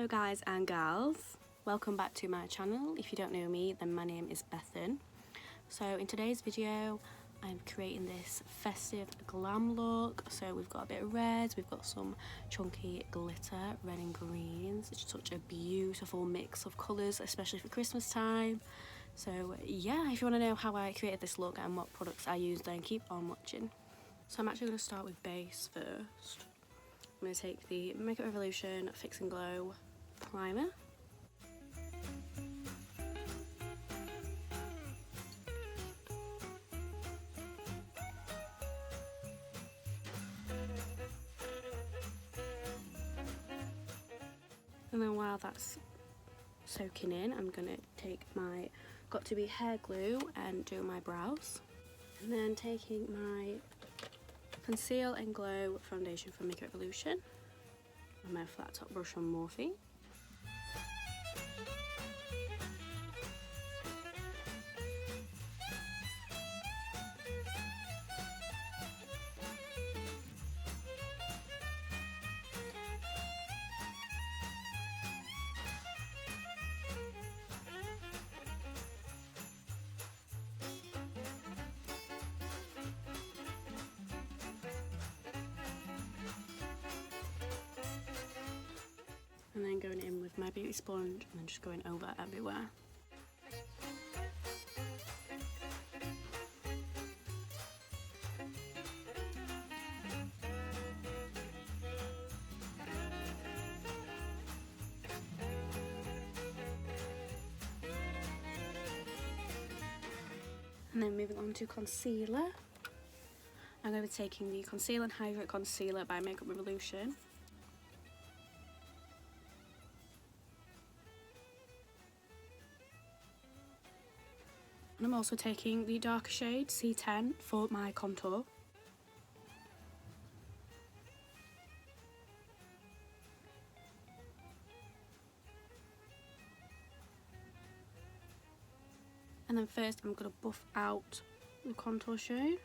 Hello guys and gals, welcome back to my channel. If you don't know me, then my name is Bethan. So in today's video I'm creating this festive glam look. So we've got a bit of reds, we've got some chunky glitter, red and greens. It's such a beautiful mix of colours, especially for Christmas time. So yeah, if you want to know how I created this look and what products I used, then keep on watching. So I'm actually going to start with base first. I'm going to take the Makeup Revolution Fix and Glow primer. And then while that's soaking in, I'm going to take my Got To Be hair glue and do my brows. And then taking my Conceal and Glow foundation from Makeup Revolution and my flat top brush from Morphe. And then going in with my beauty sponge and then just going over everywhere. And then moving on to concealer. I'm going to be taking the Conceal and Hydrate Concealer by Makeup Revolution. And I'm also taking the darker shade C10 for my contour. And then first I'm going to buff out the contour shade.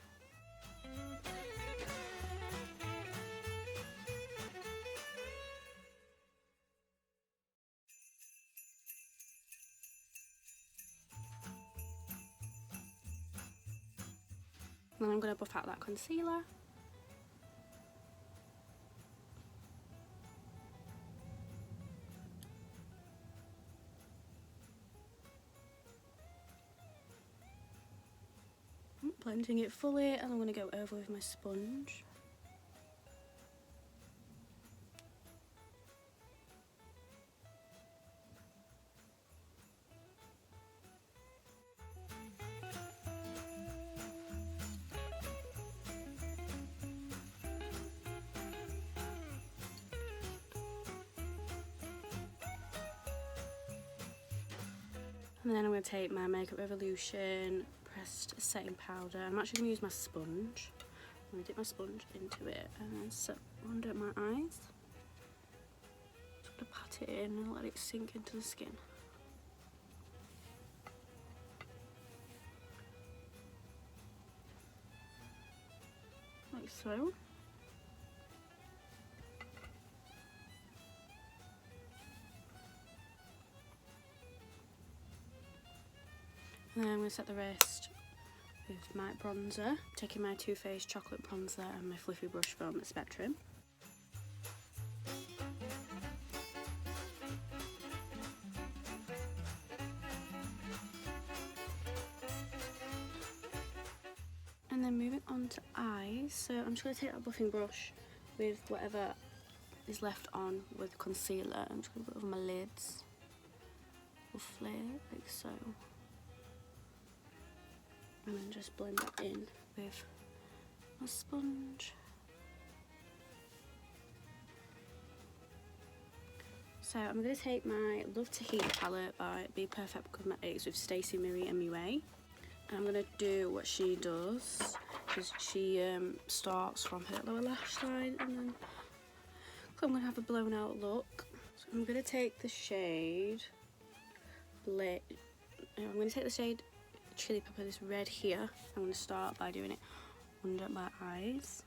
And then I'm going to buff out that concealer. I'm blending it fully, and I'm going to go over with my sponge. And then I'm going to take my Makeup Revolution pressed setting powder. I'm actually going to use my sponge. I'm going to dip my sponge into it and then set under my eyes. Just going to pat it in and let it sink into the skin. Like so. And then I'm going to set the rest with my bronzer, taking my Too Faced chocolate bronzer and my fluffy brush from Spectrum. And then moving on to eyes, so I'm just going to take that buffing brush with whatever is left on with concealer. I'm just going to put it over my lids, roughly like so. And then just blend that in with my sponge. So I'm going to take my Love to Heat palette by Be Perfect Cosmetics with Stacey Marie MUA. And I'm going to do what she does, because she starts from her lower lash line and then I'm going to have a blown out look. So I'm going to take the shade Chili Pepper, this red here. I'm going to start by doing it under my eyes.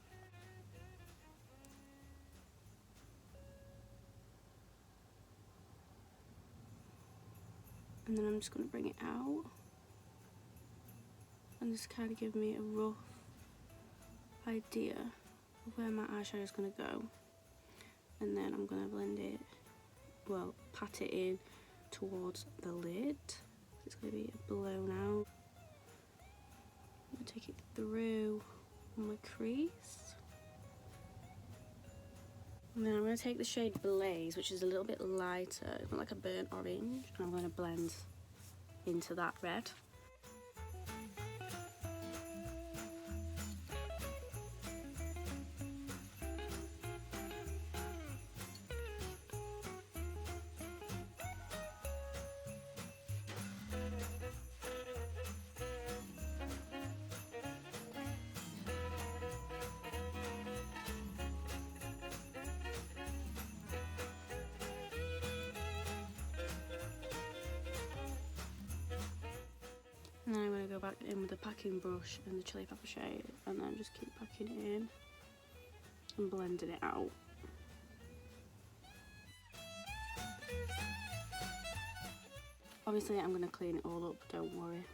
And then I'm just going to bring it out and just kind of give me a rough idea of where my eyeshadow is going to go. And then I'm going to blend it, well, pat it in towards the lid. It's going to be blown out. I'm going to take it through my crease. And then I'm going to take the shade Blaze, which is a little bit lighter, it's not like a burnt orange, and I'm going to blend into that red. And then I'm going to go back in with the packing brush and the chili pepper shade, and then just keep packing it in and blending it out. Obviously I'm going to clean it all up, don't worry.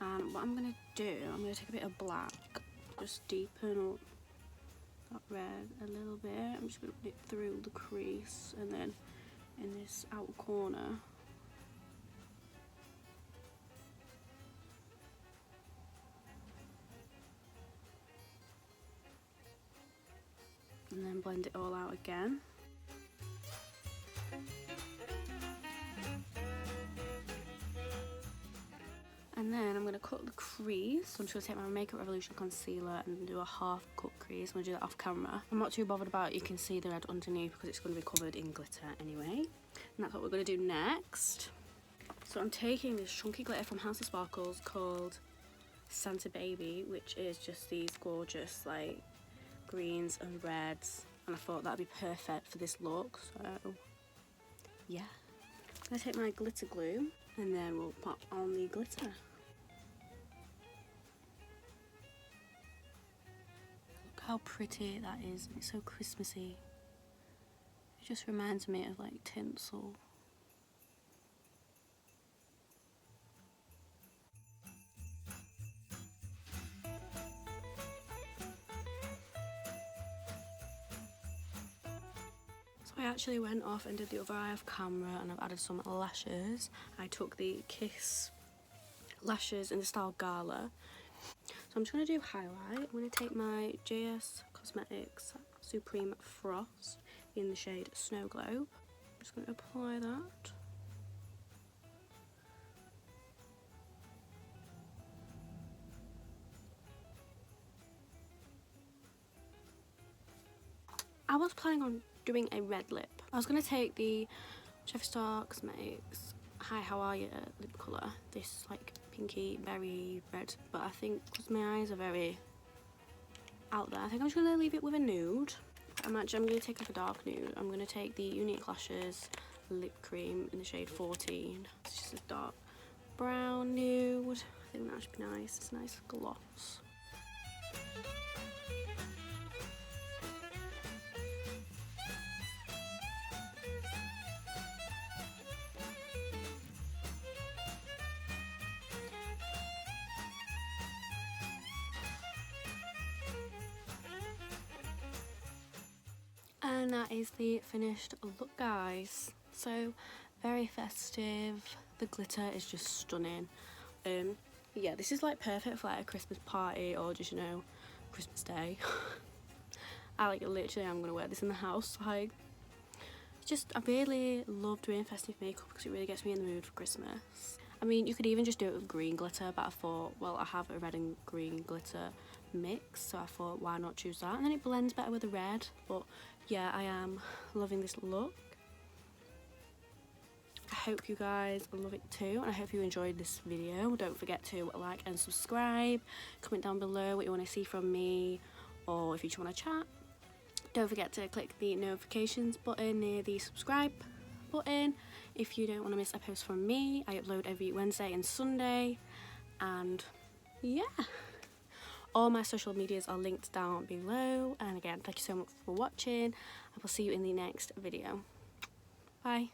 And what I'm going to do, I'm going to take a bit of black, just deepen up that red a little bit. I'm just going to put it through the crease and then in this outer corner. And then blend it all out again. And then I'm going to cut the crease. So I'm just going to take my Makeup Revolution concealer and do a half cut crease. I'm going to do that off camera. I'm not too bothered about it. You can see the red underneath because it's going to be covered in glitter anyway. And that's what we're going to do next. So I'm taking this chunky glitter from House of Sparkles called Santa Baby, which is just these gorgeous like greens and reds, and I thought that'd be perfect for this look, so yeah. I'm going to take my glitter glue and then we'll pop on the glitter. Look how pretty that is, it's so Christmassy. It just reminds me of like tinsel. I actually went off and did the other eye off camera, and I've added some lashes. I took the Kiss lashes in the style Gala. So I'm just going to do highlight. I'm going to take my JS Cosmetics Supreme Frost in the shade Snow Globe. I'm just going to apply that. I was planning on doing a red lip. I was going to take the Jeffree Star Cosmetics Hi How Are You lip colour, this like pinky berry red, but I think because my eyes are very out there, I think I'm just going to leave it with a nude. I'm going to take like a dark nude. I'm going to take the Unique Lashes lip cream in the shade 14. It's just a dark brown nude. I think that should be nice. It's a nice gloss. And that is the finished look, guys. So very festive. The glitter is just stunning. Yeah, this is like perfect for like a Christmas party or just, you know, Christmas Day. I like literally I'm gonna wear this in the house. Like, I really love doing festive makeup because it really gets me in the mood for Christmas. I mean, you could even just do it with green glitter, but I thought, well, I have a red and green glitter mix, so I thought, why not choose that? And then it blends better with the red. But yeah, I am loving this look. I hope you guys love it too, and I hope you enjoyed this video. Don't forget to like and subscribe. Comment down below what you want to see from me, or if you just want to chat. Don't forget to click the notifications button near the subscribe button if you don't want to miss a post from me. I upload every Wednesday and Sunday, and yeah, all my social medias are linked down below. And again, thank you so much for watching. I will see you in the next video. Bye.